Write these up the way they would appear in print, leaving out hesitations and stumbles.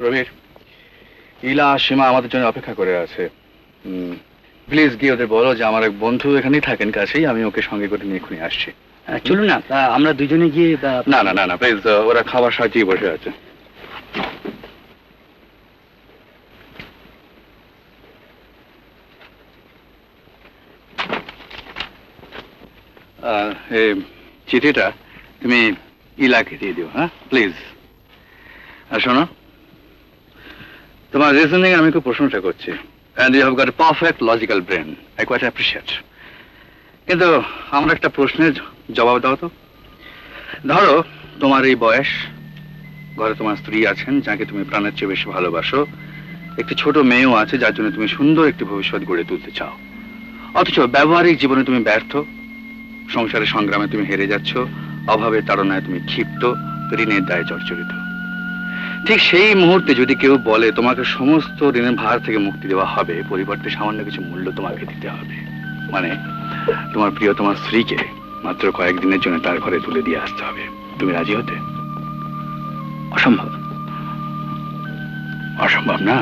প্রবীর, ইলা সীমা আমাদের জন্য অপেক্ষা করে আছে। প্লিজ গিয়ে ওদের বলো যে আমার এক বন্ধু এখানেই থাকেন কাছেই, আমি ওকে সঙ্গে করে নিয়ে এক্ষুনি আসছি। চলুন না, আমরা দুজনে গিয়ে। না না না না প্লিজ, ওরা খাবার সাজিয়ে বসে আছে। চিঠিটা তুমি ইলাকে দিয়ে দিও, হ্যাঁ প্লিজ। আর শোনো, তোমার রিজনিং আমি খুব প্রশংসা করছি, and you have got a perfect logical brain. I quite appreciate. কিন্তু আমার একটা প্রশ্নের জবাব দাও তো। ধরো তোমার এই বয়স, ঘরে তোমার স্ত্রী আছেন যাকে তুমি প্রাণের চেয়ে বেশি ভালোবাসো, একটি ছোট মেয়েও আছে যার জন্য তুমি সুন্দর একটি ভবিষ্যৎ গড়ে তুলতে চাও, অথচ ব্যবহারিক জীবনে তুমি ব্যর্থ, সংসারের সংগ্রামে তুমি হেরে যাচ্ছ, অভাবের তাড়নায় তুমি ক্ষিপ্ত, ঋণের দায়ে জর্জরিত। ঠিক সেই মুহূর্তে যদি কেউ বলে তোমাকে সমস্ত ঋণের ভার থেকে মুক্তি দেওয়া হবে, পরিবর্তে সামান্য কিছু মূল্য তোমাকে দিতে হবে, মানে তোমার প্রিয় তোমার স্ত্রীকে মাত্র কয়েকদিনের জন্য তার ঘরে তুলে দিয়ে আসতে হবে, তুমি রাজি হতে? অসম্ভব। অসম্ভব না?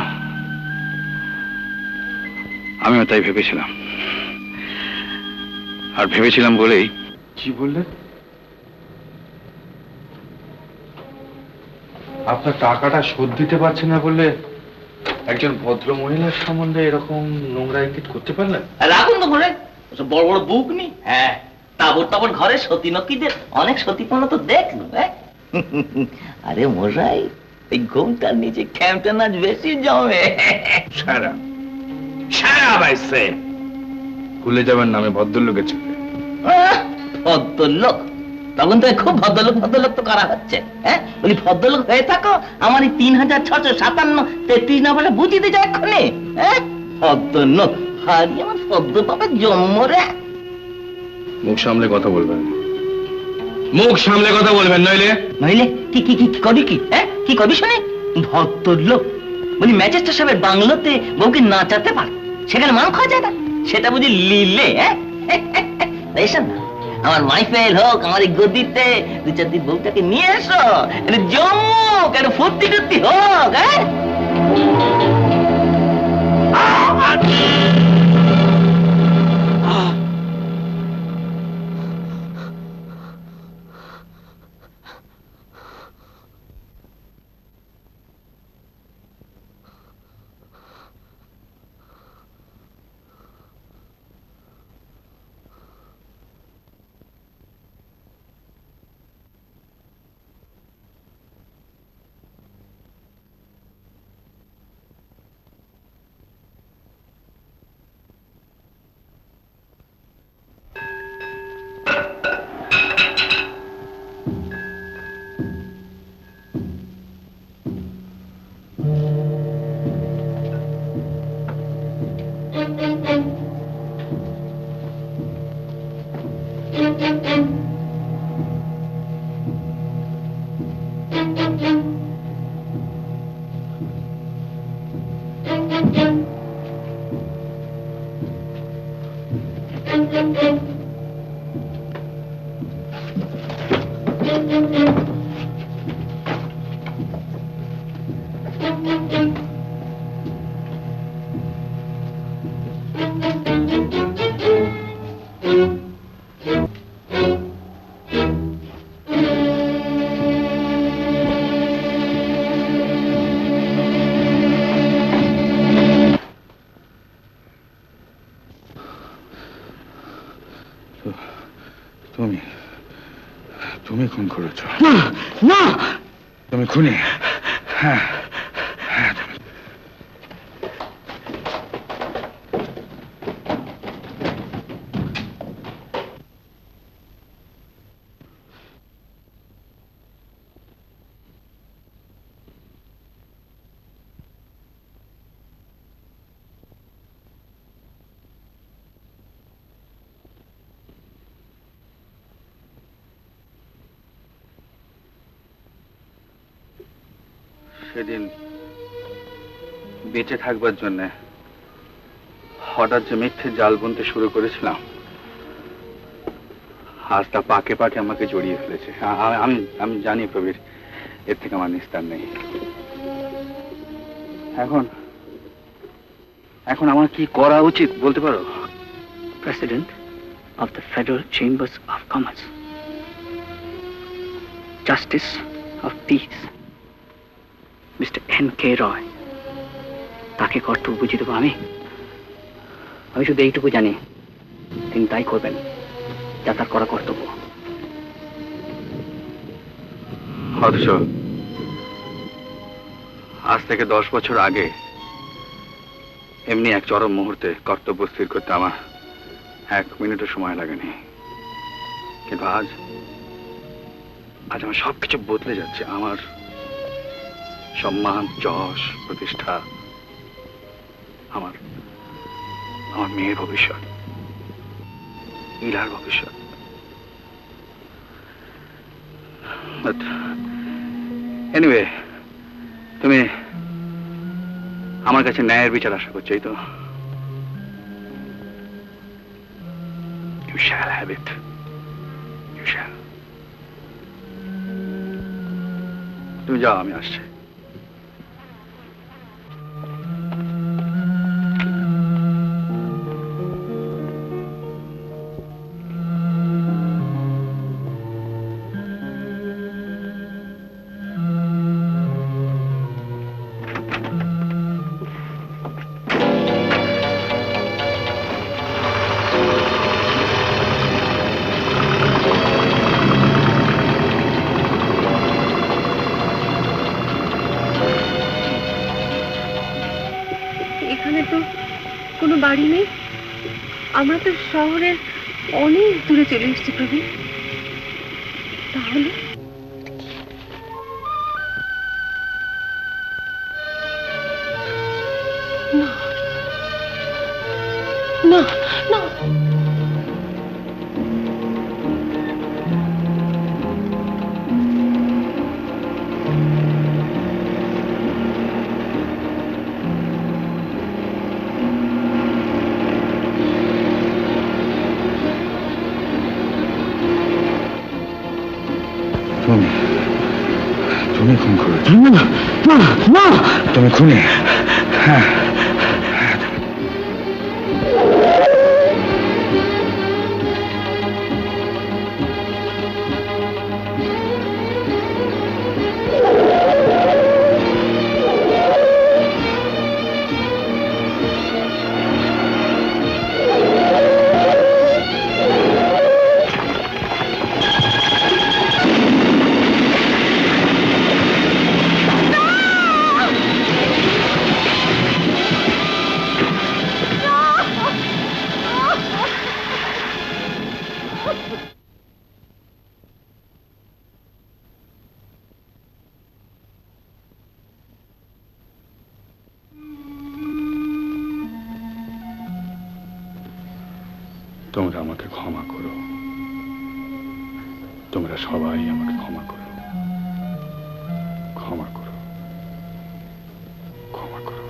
আমিও তাই ভেবেছিলাম, আর ভেবেছিলাম বলেই। কি বললেন? আপনার টাকাটা শোধ দিতে পারছেন না বললে একজন ভদ্র মহিলার সম্বন্ধে এরকম নোংরা ইঙ্গিত করতে পারলেন? রাখুন তো ঘরে বড় বড় বুক নি। হ্যাঁ, তাবর তাবর ঘরে সতী নকিদের অনেক সতীপনা তো দেখলো। হ্যাঁ আরে মশাই, এই ঘুমটার নিচে খ্যামটা নাচ বেশি জমে। সারা সারা বাইসে ভুলে যাবেন নামে ভদ্রলোকের ছেলে। ভদ্রলোক? তখন তো খুব ভদ্রলোক ভদ্রলোক তো করা হচ্ছে। হ্যাঁ বলি, ভদ্রলোক হয়ে থাকো, আমার এই 3657 33 নম্বরে বুঝিতে যায় এক্ষুনি। হ্যাঁ ভদ্রলোক হারি আমার পদ্ম পাবে জন্ম রে। মুখ সামলে কথা বলবেন, মুখ সামলে কথা বলবেন, নইলে নইলে কি কি কি করি? কি হ্যাঁ কি করি শুনে? ভদ্রলোক বলি ম্যাজিস্ট্রেট সাহেবের বাংলোতে বউকে নাচাতে পারে, সেখানে মান খাওয়া যায় না, সেটা বুঝি লিলে? হ্যাঁ এসব না, আমার মাইফেল হোক, আমার এই গদিতে 2-4 দিন বউটাকে নিয়ে এসো, জমুক, একটা ফুর্তি টুর্তি হোক। হ্যাঁ তুমি খুন করেছো? না না, তুমি খুনি? হ্যাঁ হ্যাঁ। সেদিন বেঁচে থাকবার জন্য হঠাৎ যে মিথ্যে জাল বুনতে শুরু করেছিলাম, আজ তা পাকে পাকে আমাকে জড়িয়ে ফেলেছে। আমি জানি প্রবীর, এর থেকে আমার নিস্তার নেই। এখন এখন আমার কি করা উচিত বলতে পারো? President of the Federal Chambers of Commerce, Justice of Peace, Mr. N.K. Roy, তাকে কর্তব্য বুঝিয়ে দেবো আমি? আমি শুধু এইটুকু জানি, তিনি তাই করবেন যা তার করা কর্তব্য। অথচ আজ থেকে 10 বছর আগে এমনি এক চরম মুহূর্তে কর্তব্য স্থির করতে আমার 1 মিনিটও সময় লাগেনি। কিন্তু আজ আমার সবকিছু বদলে যাচ্ছে। আমার সম্মান, যশ, প্রতিষ্ঠা, আমার মেয়ের ভবিষ্যৎ, ইলার ভবিষ্যৎ। বাট এনিওয়ে, তুমি আমার কাছে ন্যায়ের বিচার আশা করছো, এই তো? You shall have it. You shall. তুমি যাও, আমি আসছি। এখানে তো কোনো বাড়ি নেই। আমরা তো শহরের অনেক দূরে চলে এসেছি প্রবীণ। তাহলে না, না, না। তুমি খুন করেছো? না, না, না। তুমি খুনি? হ্যাঁ। তোমরা আমাকে ক্ষমা করো, তোমরা সবাই আমাকে ক্ষমা করো, ক্ষমা করো, ক্ষমা করো।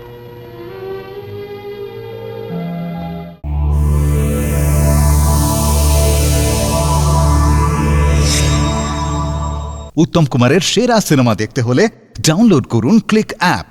উত্তম কুমারের সেরা সিনেমা দেখতে হলে ডাউনলোড করুন ক্লিক অ্যাপ।